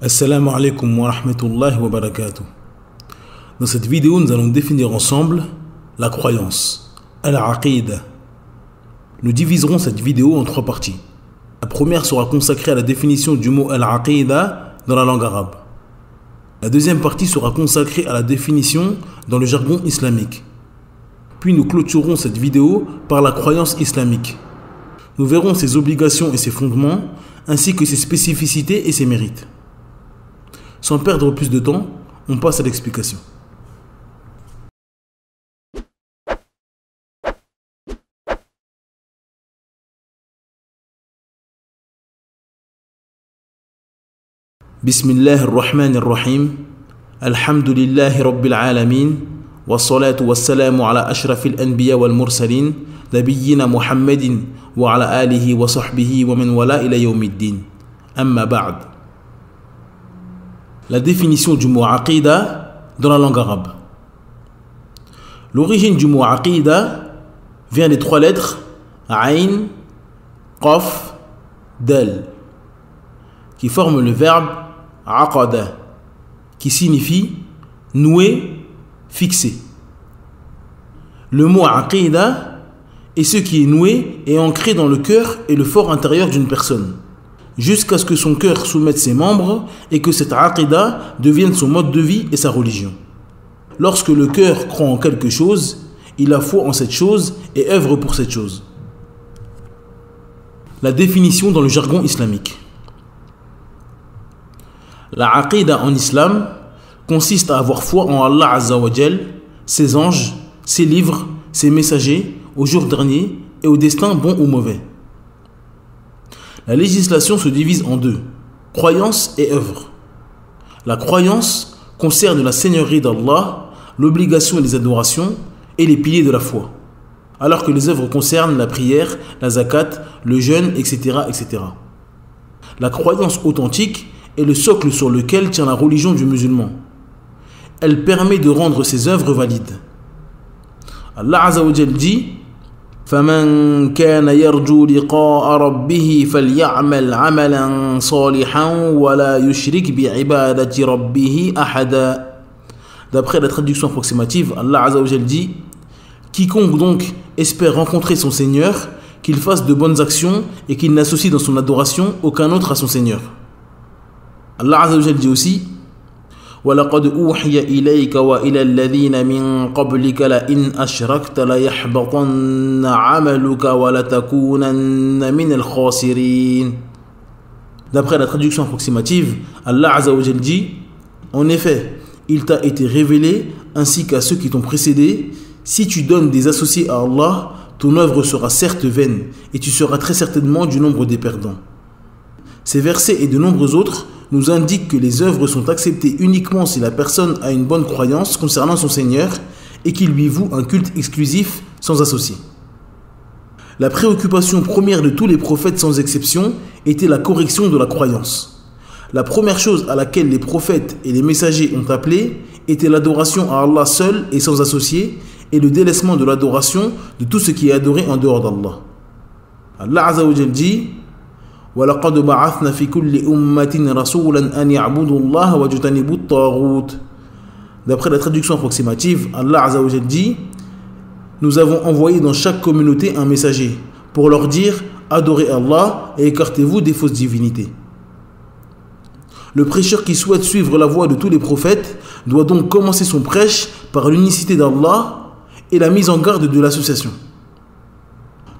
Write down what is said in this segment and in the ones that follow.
Assalamu alaikum wa rahmatullahi wa barakatuh. Dans cette vidéo, nous allons définir ensemble la croyance, al-aqida. Nous diviserons cette vidéo en trois parties. La première sera consacrée à la définition du mot al-aqida dans la langue arabe. La deuxième partie sera consacrée à la définition dans le jargon islamique. Puis nous clôturerons cette vidéo par la croyance islamique. Nous verrons ses obligations et ses fondements, ainsi que ses spécificités et ses mérites. Sans perdre plus de temps, on passe à l'explication. Bismillah ar-Rahman ar-Rahim. Alhamdulillahi Rabbil Alamin. Wassalatu wassalamu ala ashrafil anbiya wal mursalin. Nabiyyina Muhammadin wa ala alihi wa sahbihi wa man wala ila yawmiddin. Amma ba'd. La définition du mot aqida dans la langue arabe. L'origine du mot aqida vient des trois lettres Ayn, Qaf, Dal, qui forment le verbe aqada, qui signifie nouer, fixer. Le mot aqida est ce qui est noué et ancré dans le cœur et le fort intérieur d'une personne, jusqu'à ce que son cœur soumette ses membres et que cette aqida devienne son mode de vie et sa religion. Lorsque le cœur croit en quelque chose, il a foi en cette chose et œuvre pour cette chose. La définition dans le jargon islamique. La aqida en islam consiste à avoir foi en Allah Azza wa Jal, ses anges, ses livres, ses messagers, au jour dernier et au destin bon ou mauvais. La législation se divise en deux, croyance et œuvre. La croyance concerne la seigneurie d'Allah, l'obligation et les adorations et les piliers de la foi, alors que les œuvres concernent la prière, la zakat, le jeûne, etc., etc. La croyance authentique est le socle sur lequel tient la religion du musulman. Elle permet de rendre ses œuvres valides. Allah Azza wa Jal dit: فَمَنْ كَانَ يَرْجُو لِقَاءَ رَبِّهِ فَلْيَعْمَلْ عَمَلًا صَالِحًا وَلَا يُشْرِكْ بِعِبَادَةِ رَبِّهِ أَحَدًا. D'après la traduction approximative, Allah Azza wa Jal dit: quiconque donc espère rencontrer son Seigneur, qu'il fasse de bonnes actions et qu'il n'associe dans son adoration aucun autre à son Seigneur. Allah Azza wa Jal dit aussi: وَلَقَدْ أُوحِيَ إِلَيْكَ وَإِلَى الَّذِينَ مِنْ قَبْلِكَ لَإِنْ أَشْرَكْتَ لَيَحْبَطَنَّ عَمَلُكَ وَلَتَكُونَنَّ مِنَ الْخَاسِرِينَ. D'après la traduction approximative, Allah Azza wa Jal dit: en effet, il t'a été révélé, ainsi qu'à ceux qui t'ont précédé, si tu donnes des associés à Allah, ton œuvre sera certes vaine, et tu seras très certainement du nombre des perdants. Ces versets et de nombreux autres nous indiquent que les œuvres sont acceptées uniquement si la personne a une bonne croyance concernant son Seigneur et qu'il lui voue un culte exclusif sans associé. La préoccupation première de tous les prophètes sans exception était la correction de la croyance. La première chose à laquelle les prophètes et les messagers ont appelé était l'adoration à Allah seul et sans associé et le délaissement de l'adoration de tout ce qui est adoré en dehors d'Allah. Allah Azza wa Jal dit: وَلَقَدْ بَعَثْنَا فِي كُلِّ أُمَّةٍ رَسُولًا أَنْ يَعْبُدُوا اللَّهَ وَاجْتَنِبُوا الطَّاغُوتَ. D'après la traduction approximative, Allah Azza wa Jal dit: nous avons envoyé dans chaque communauté un messager pour leur dire: adorez Allah et écartez-vous des fausses divinités. Le prêcheur qui souhaite suivre la voie de tous les prophètes doit donc commencer son prêche par l'unicité d'Allah et la mise en garde de l'association.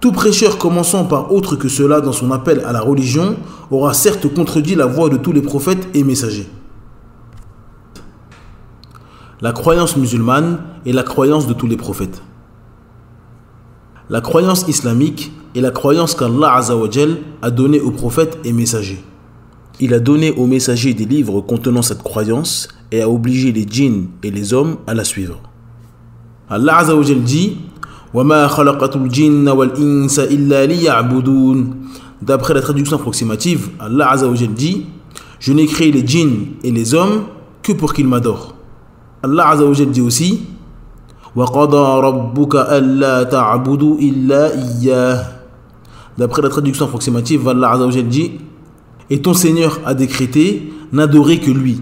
Tout prêcheur commençant par autre que cela dans son appel à la religion aura certes contredit la voie de tous les prophètes et messagers. La croyance musulmane est la croyance de tous les prophètes. La croyance islamique est la croyance qu'Allah Azza wa Jal a donnée aux prophètes et messagers. Il a donné aux messagers des livres contenant cette croyance et a obligé les djinns et les hommes à la suivre. Allah Azza wa Jal dit: وَمَا خَلَقَتُ الْجِنَّ وَالْإِنسَ إِلَّا لِيَعْبُدُونَ. D'après la traduction approximative, Allah Azza wa Jal dit: je n'ai créé les djinns et les hommes que pour qu'ils m'adorent. Allah Azza wa Jal dit aussi: وَقَضَى رَبُّكَ أَلَّا تَعْبُدُوا إِلَّا إِيَّاهُ. D'après la traduction approximative, Allah Azza wa Jal dit: et ton Seigneur a décrété n'adorer que lui.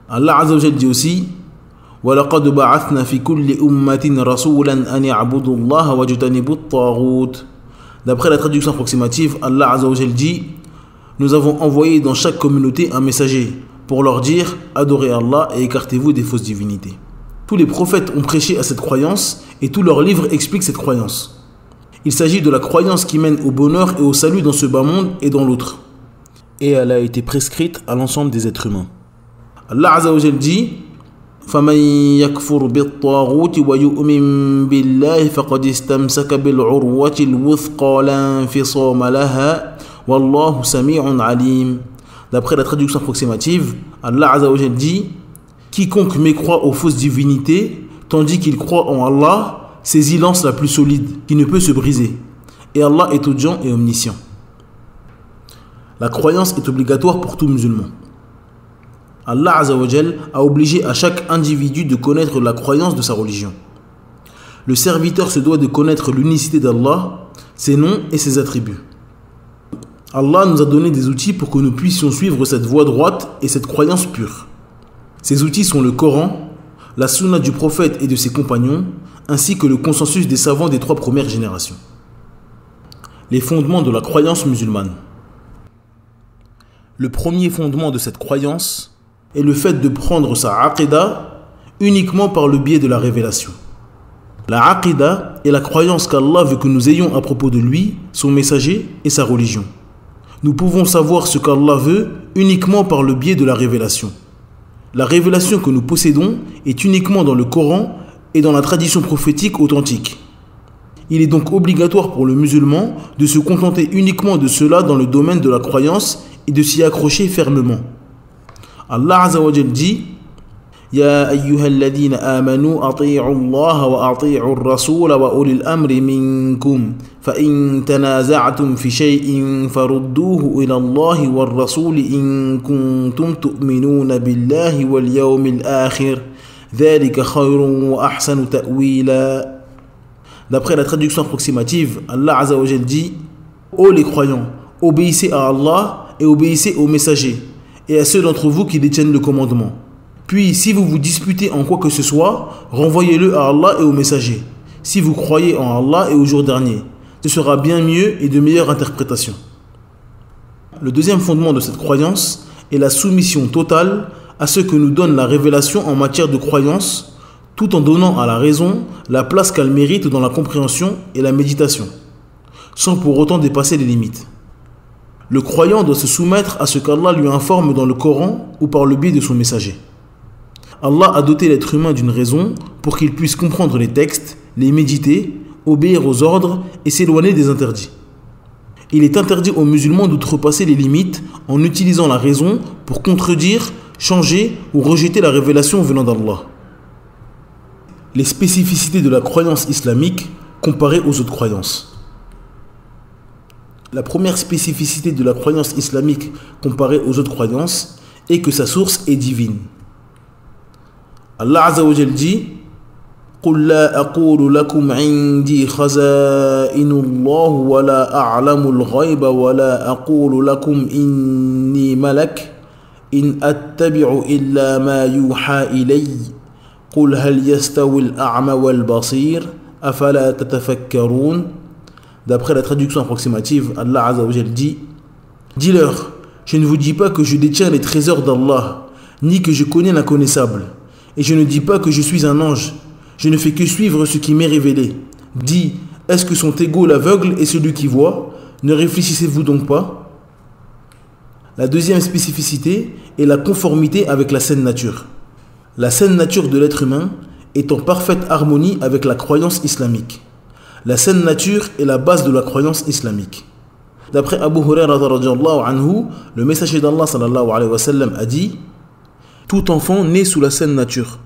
Allah Azza wa Jal dit aussi وَلَقَدْ بَعَثْنَا فِي كُلِّ أُمَّةٍ رَسُولًا أَنْ يَعْبُدُوا اللَّهَ وَاجْتَنِبُوا الطَّاغُوتَ. D'après la traduction approximative, Allah Azza wa Jal dit nous avons envoyé dans chaque communauté un messager pour leur dire adorez Allah et écartez-vous des fausses divinités. Tous les prophètes ont prêché à cette croyance et tous leurs livres expliquent cette croyance. Il s'agit de la croyance qui mène au bonheur et au salut dans ce bas monde et dans l'autre. Et elle a été prescrite à l'ensemble des êtres humains. Allah Azza wa Jal dit فَمَنْ يَكْفُرْ بِالطَّاغُوتِ وَيُؤْمِنْ بِاللَّهِ فَقَدِ اسْتَمْسَكَ بِالْعُرْوَةِ الْوُثْقَى لَا انفِصَامَ لَهَا وَاللَّهُ سَمِيعٌ عَلِيمٌ. D'après la traduction approximative, Allah Azza wa Jal dit quiconque mécroit aux fausses divinités tandis qu'il croit en Allah saisit l'anse la plus solide qui ne peut se briser. Et Allah est audient et omniscient. La croyance est obligatoire pour tout musulman. Allah Azza wa Jal a obligé à chaque individu de connaître la croyance de sa religion. Le serviteur se doit de connaître l'unicité d'Allah, ses noms et ses attributs. Allah nous a donné des outils pour que nous puissions suivre cette voie droite et cette croyance pure. Ces outils sont le Coran, la Sunna du prophète et de ses compagnons, ainsi que le consensus des savants des 3 premières générations. Les fondements de la croyance musulmane. Le premier fondement de cette croyance est le fait de prendre sa aqida uniquement par le biais de la révélation. La aqida est la croyance qu'Allah veut que nous ayons à propos de lui, son messager et sa religion. Nous pouvons savoir ce qu'Allah veut uniquement par le biais de la révélation. La révélation que nous possédons est uniquement dans le Coran et dans la tradition prophétique authentique. Il est donc obligatoire pour le musulman de se contenter uniquement de cela dans le domaine de la croyance et de s'y accrocher fermement. Allah Azza wa Jal dit يا أيها الذين آمنوا أطيعوا الله وأطيعوا الرسول وأولي الأمر منكم فإن تنازعتم في شيء فردوه إلى الله والرسول إن كنتم تؤمنون بالله واليوم الآخر ذلك خير وأحسن تأويلا. D'après la traduction approximative, Allah Azza wa Jal dit ô les croyants, obéissez à Allah et obéissez aux messagers et à ceux d'entre vous qui détiennent le commandement. Puis, si vous vous disputez en quoi que ce soit, renvoyez-le à Allah et aux messagers. Si vous croyez en Allah et au jour dernier, ce sera bien mieux et de meilleure interprétation. Le deuxième fondement de cette croyance est la soumission totale à ce que nous donne la révélation en matière de croyance, tout en donnant à la raison la place qu'elle mérite dans la compréhension et la méditation, sans pour autant dépasser les limites. Le croyant doit se soumettre à ce qu'Allah lui informe dans le Coran ou par le biais de son messager. Allah a doté l'être humain d'une raison pour qu'il puisse comprendre les textes, les méditer, obéir aux ordres et s'éloigner des interdits. Il est interdit aux musulmans d'outrepasser les limites en utilisant la raison pour contredire, changer ou rejeter la révélation venant d'Allah. Les spécificités de la croyance islamique comparées aux autres croyances. La première spécificité de la croyance islamique comparée aux autres croyances est que sa source est divine. Allah Azza wa Jal dit قُلْ لَا أَقُولُ لَكُمْ عِنْدِي خَزَائِنُ اللَّهِ وَلَا أَعْلَمُ الْغَيْبَ وَلَا أَقُولُ لَكُمْ إِنِّي مَلَكٌ إِنْ أَتَّبِعُ إِلَّا مَا يُوحَى إِلَيَّ قُلْ هَلْ يَسْتَوِي الْأَعْمَى وَالْبَصِيرُ أَفَلَا تَتَفَكَّرُونَ. D'après la traduction approximative, Allah Azza wa Jal dit dis-leur, je ne vous dis pas que je détiens les trésors d'Allah, ni que je connais l'inconnaissable. Et je ne dis pas que je suis un ange, je ne fais que suivre ce qui m'est révélé. Dis, est-ce que sont égaux l'aveugle et celui qui voit? Ne réfléchissez-vous donc pas? La deuxième spécificité est la conformité avec la saine nature. La saine nature de l'être humain est en parfaite harmonie avec la croyance islamique. La saine nature est la base de la croyance islamique. D'après Abu Huraira radhiyallahu anhu, le messager d'Allah sallallahu alayhi wa sallam a dit tout enfant naît sous la saine nature.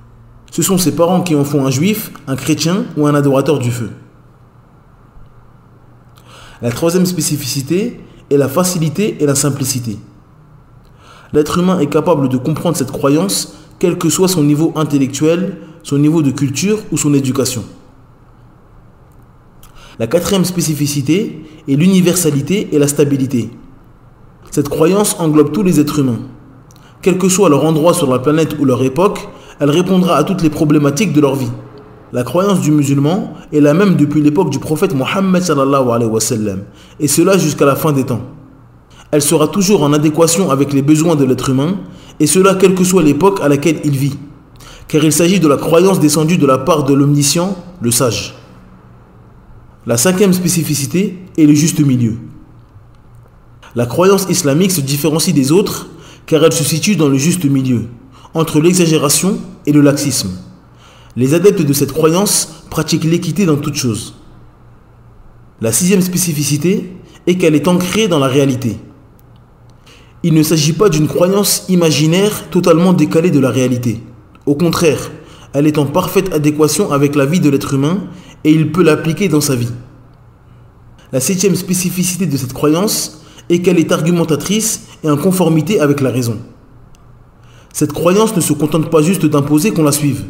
Ce sont ses parents qui en font un juif, un chrétien ou un adorateur du feu. La troisième spécificité est la facilité et la simplicité. L'être humain est capable de comprendre cette croyance, quel que soit son niveau intellectuel, son niveau de culture ou son éducation. La quatrième spécificité est l'universalité et la stabilité. Cette croyance englobe tous les êtres humains. Quel que soit leur endroit sur la planète ou leur époque, elle répondra à toutes les problématiques de leur vie. La croyance du musulman est la même depuis l'époque du prophète Mohammed sallallahu alayhi wa sallam, et cela jusqu'à la fin des temps. Elle sera toujours en adéquation avec les besoins de l'être humain, et cela quelle que soit l'époque à laquelle il vit, car il s'agit de la croyance descendue de la part de l'omniscient, le sage. La cinquième spécificité est le juste milieu. La croyance islamique se différencie des autres car elle se situe dans le juste milieu, entre l'exagération et le laxisme. Les adeptes de cette croyance pratiquent l'équité dans toute chose. La sixième spécificité est qu'elle est ancrée dans la réalité. Il ne s'agit pas d'une croyance imaginaire totalement décalée de la réalité. Au contraire, elle est en parfaite adéquation avec la vie de l'être humain et il peut l'appliquer dans sa vie. La septième spécificité de cette croyance est qu'elle est argumentatrice et en conformité avec la raison. Cette croyance ne se contente pas juste d'imposer qu'on la suive.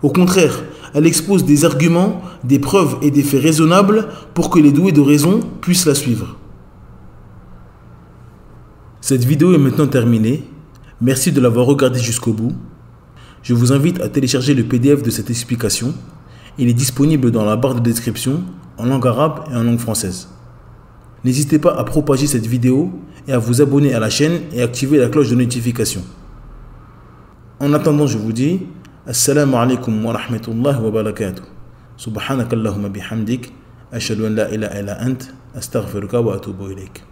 Au contraire, elle expose des arguments, des preuves et des faits raisonnables pour que les doués de raison puissent la suivre. Cette vidéo est maintenant terminée. Merci de l'avoir regardée jusqu'au bout. Je vous invite à télécharger le PDF de cette explication. Il est disponible dans la barre de description en langue arabe et en langue française. N'hésitez pas à propager cette vidéo et à vous abonner à la chaîne et activer la cloche de notification. En attendant, je vous dis Assalamu alaikum wa rahmatullahi wa barakatuh. Subhanakallahumma bihamdik. Ashhadu an la ilaha illa ant. Astaghfiruka wa atubu ilayk.